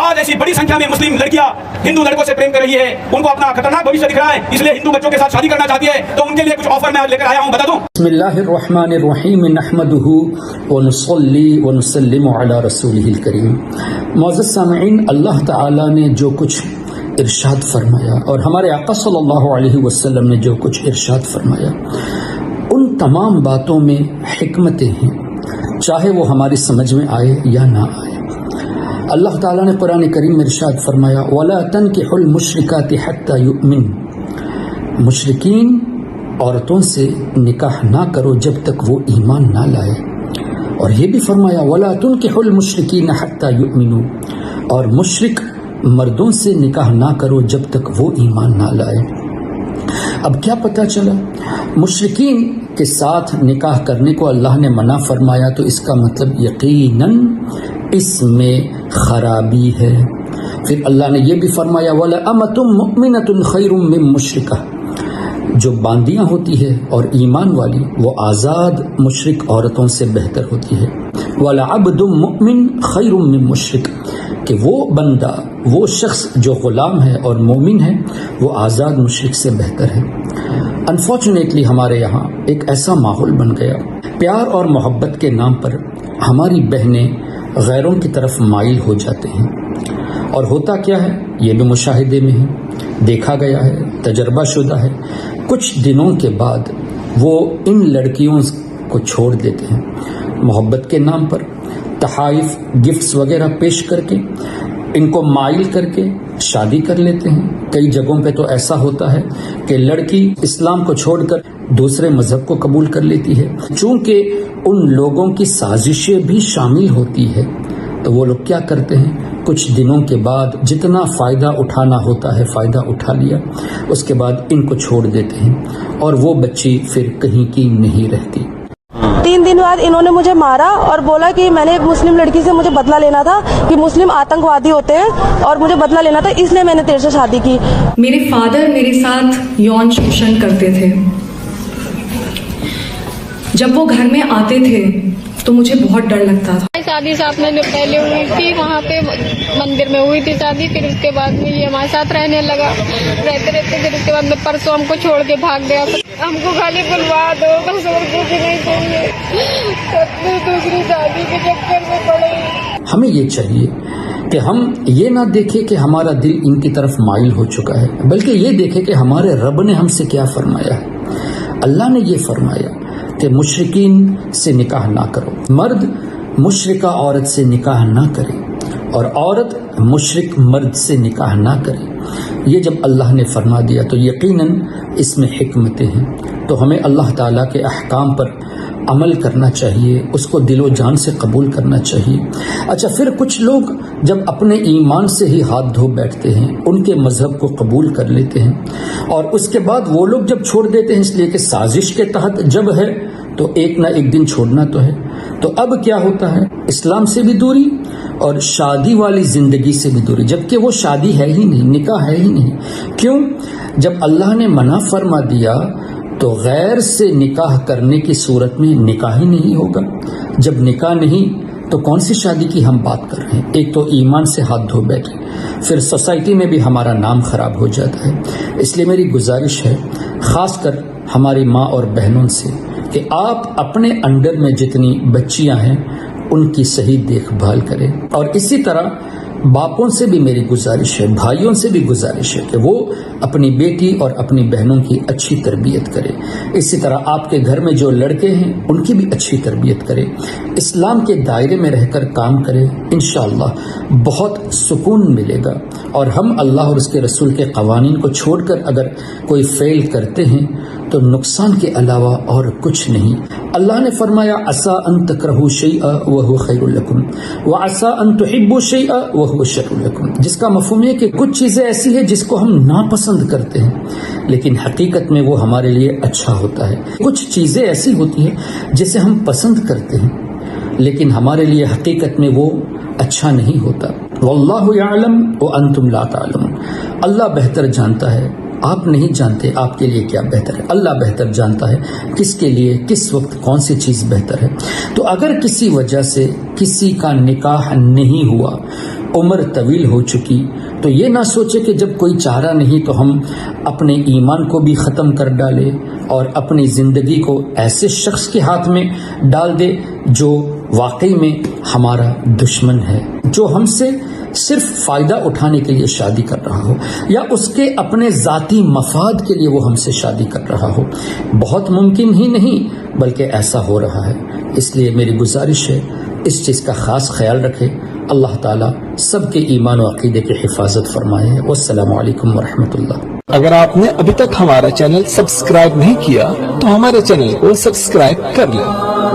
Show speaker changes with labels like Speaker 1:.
Speaker 1: آج ایسی بڑی संख्या में मुस्लिम लड़कियां हिंदू लड़कों से प्रेम कर रही है, उनको अपना खतरनाक भविष्य दिख रहा है, इसलिए हिंदू बच्चों के साथ शादी करना चाहती है, तो उनके लिए कुछ ऑफर मैं लेकर आया हूं, बता दूं।
Speaker 2: बिस्मिल्लाहिर्रहमानिर्रहीम नहमदुहु व नुसल्ली व नुसल्लिमु अला रसूलिहिल करीम। मुअज़्ज़ज़ सामिईन, अल्लाह ताला ने जो कुछ इरशाद फरमाया और हमारे आका सल्लल्लाहु अलैहि वसल्लम ने जो कुछ इरशाद फरमाया, उन तमाम बातों में हिकमतें हैं, चाहे वो हमारी समझ में आए या ना आए। अल्लाह ताला ने कुरान करीम में इरशाद फरमाया, वला तनकिहुल मुशरिकाति हत्ता युमिन, मुशरिकीन औरतों से निकाह ना करो जब तक वो ईमान ना लाए। और ये भी फरमाया, वला तुनकिहुल मुशरिकीन हत्ता युमिनु, और मुशरिक मर्दों से निकाह ना करो जब तक वो ईमान ना लाए। अब क्या पता चला, मुशरिकीन के साथ निकाह करने को अल्लाह ने मना फरमाया, तो इसका मतलब यकीनन इसमें खराबी है। फिर अल्लाह ने यह भी फरमाया, वला अमतुम मुमिनतुन खैरुम मिन मुशरिका, जो बांदियाँ होती है और ईमान वाली वो आज़ाद मुशरिक औरतों से बेहतर होती है। वला अब्दुम मुमिन खैरुम मिन मुशरिक, कि वो बंदा, वो शख्स जो ग़ुलाम है और मोमिन है, वो आज़ाद मुशरिक से बेहतर है। अनफॉर्चुनेटली हमारे यहाँ एक ऐसा माहौल बन गया, प्यार और मोहब्बत के नाम पर हमारी बहनें गैरों की तरफ माइल हो जाते हैं। और होता क्या है, ये भी मुशाहिदे में है, देखा गया है, तजर्बा शुदा है, कुछ दिनों के बाद वो इन लड़कियों को छोड़ देते हैं। मोहब्बत के नाम पर तहाइफ, गिफ्ट्स वगैरह पेश करके इनको माइल करके शादी कर लेते हैं। कई जगहों पे तो ऐसा होता है कि लड़की इस्लाम को छोड़कर दूसरे मजहब को कबूल कर लेती है। चूंकि उन लोगों की साजिशें भी शामिल होती है, तो वो लोग क्या करते हैं, कुछ दिनों के बाद जितना फ़ायदा उठाना होता है फ़ायदा उठा लिया, उसके बाद इनको छोड़ देते हैं और वो बच्ची फिर कहीं की नहीं रहती।
Speaker 3: 3 दिन बाद इन्होंने मुझे मारा और बोला कि मैंने एक मुस्लिम लड़की से मुझे बदला लेना था, कि मुस्लिम आतंकवादी होते हैं और मुझे बदला लेना था, इसलिए मैंने तेरे से शादी की।
Speaker 4: मेरे फादर मेरे साथ यौन शोषण करते थे। जब वो घर में आते थे तो मुझे बहुत डर लगता था।
Speaker 5: शादी साथ में पहले हुई थी, वहाँ पे मंदिर में हुई थी शादी, फिर उसके बाद में ये हमारे साथ रहने लगा, रहते रहते फिर उसके बाद में परसों हमको छोड़ के भाग गया। हमको खाली बुलवा दो, बस और कुछ नहीं चाहिए, सबने दूसरी शादी के चक्कर में पड़े।
Speaker 2: हमें ये चाहिए कि हम ये ना देखें कि हमारा दिल इनकी तरफ माइल हो चुका है, बल्कि ये देखें कि हमारे रब ने हमसे क्या फरमाया है। अल्लाह ने ये फरमाया कि मुशरिकीन से निकाह ना करो, मर्द मुशरिका औरत से निकाह ना करे और औरत मुशरिक मर्द से निकाह ना करे। ये जब अल्लाह ने फरमा दिया तो यकीनन इसमें हिकमतें हैं। तो हमें अल्लाह ताला के अहकाम पर अमल करना चाहिए, उसको दिलो जान से कबूल करना चाहिए। अच्छा, फिर कुछ लोग जब अपने ईमान से ही हाथ धो बैठते हैं, उनके मजहब को कबूल कर लेते हैं और उसके बाद वो लोग जब छोड़ देते हैं इसलिए कि साजिश के तहत जब है तो एक ना एक दिन छोड़ना तो है, तो अब क्या होता है, इस्लाम से भी दूरी और शादी वाली जिंदगी से भी दूरी, जबकि वो शादी है ही नहीं, निकाह है ही नहीं। क्यों? जब अल्लाह ने मना फरमा दिया तो गैर से निकाह करने की सूरत में निकाह ही नहीं होगा। जब निकाह नहीं तो कौन सी शादी की हम बात कर रहे हैं। एक तो ईमान से हाथ धो बैठे, फिर सोसाइटी में भी हमारा नाम खराब हो जाता है। इसलिए मेरी गुजारिश है खासकर हमारी माँ और बहनों से कि आप अपने अंडर में जितनी बच्चियां हैं उनकी सही देखभाल करें। और इसी तरह बापों से भी मेरी गुजारिश है, भाइयों से भी गुजारिश है कि वो अपनी बेटी और अपनी बहनों की अच्छी तरबियत करें। इसी तरह आपके घर में जो लड़के हैं उनकी भी अच्छी तरबियत करें, इस्लाम के दायरे में रहकर काम करें। इंशाअल्लाह बहुत सुकून मिलेगा। और हम अल्लाह और उसके रसूल के कवानीन को छोड़कर अगर कोई फेल करते हैं तो नुकसान के अलावा और कुछ नहीं। अल्लाह ने फरमाया, असा अन तकरहू शैअ व हुवा खैरुल लकुम व असा अन तुहिब्बू शैअ व हुवा शर्रुल लकुम, जिसका मफ़हूम है कि कुछ चीज़ें ऐसी है जिसको हम नापसंद करते हैं लेकिन हकीकत में वो हमारे लिए अच्छा होता है। कुछ चीज़ें ऐसी होती है जिसे हम पसंद करते हैं लेकिन हमारे लिए हकीकत में वो अच्छा नहीं होता। वल्लाहु यअलम व अंतुम ला तालमून, अल्लाह बेहतर जानता है, आप नहीं जानते आपके लिए क्या बेहतर है। अल्लाह बेहतर जानता है किसके लिए किस वक्त कौन सी चीज़ बेहतर है। तो अगर किसी वजह से किसी का निकाह नहीं हुआ उम्र तवील हो चुकी, तो ये ना सोचे कि जब कोई चारा नहीं तो हम अपने ईमान को भी ख़त्म कर डाले और अपनी ज़िंदगी को ऐसे शख्स के हाथ में डाल दे जो वाकई में हमारा दुश्मन है, जो हमसे सिर्फ फ़ायदा उठाने के लिए शादी कर रहा हो या उसके अपने ज़ाती मफाद के लिए वो हमसे शादी कर रहा हो। बहुत मुमकिन ही नहीं बल्कि ऐसा हो रहा है। इसलिए मेरी गुजारिश है इस चीज़ का ख़ास ख्याल रखें। अल्लाह ताला सबके ईमान और अक़ीदे की हिफाजत फरमाए। वस्सलामु अलैकुम वरहमतुल्लाह।
Speaker 6: अगर आपने अभी तक हमारा चैनल सब्सक्राइब नहीं किया तो हमारे चैनल को सब्सक्राइब कर लें।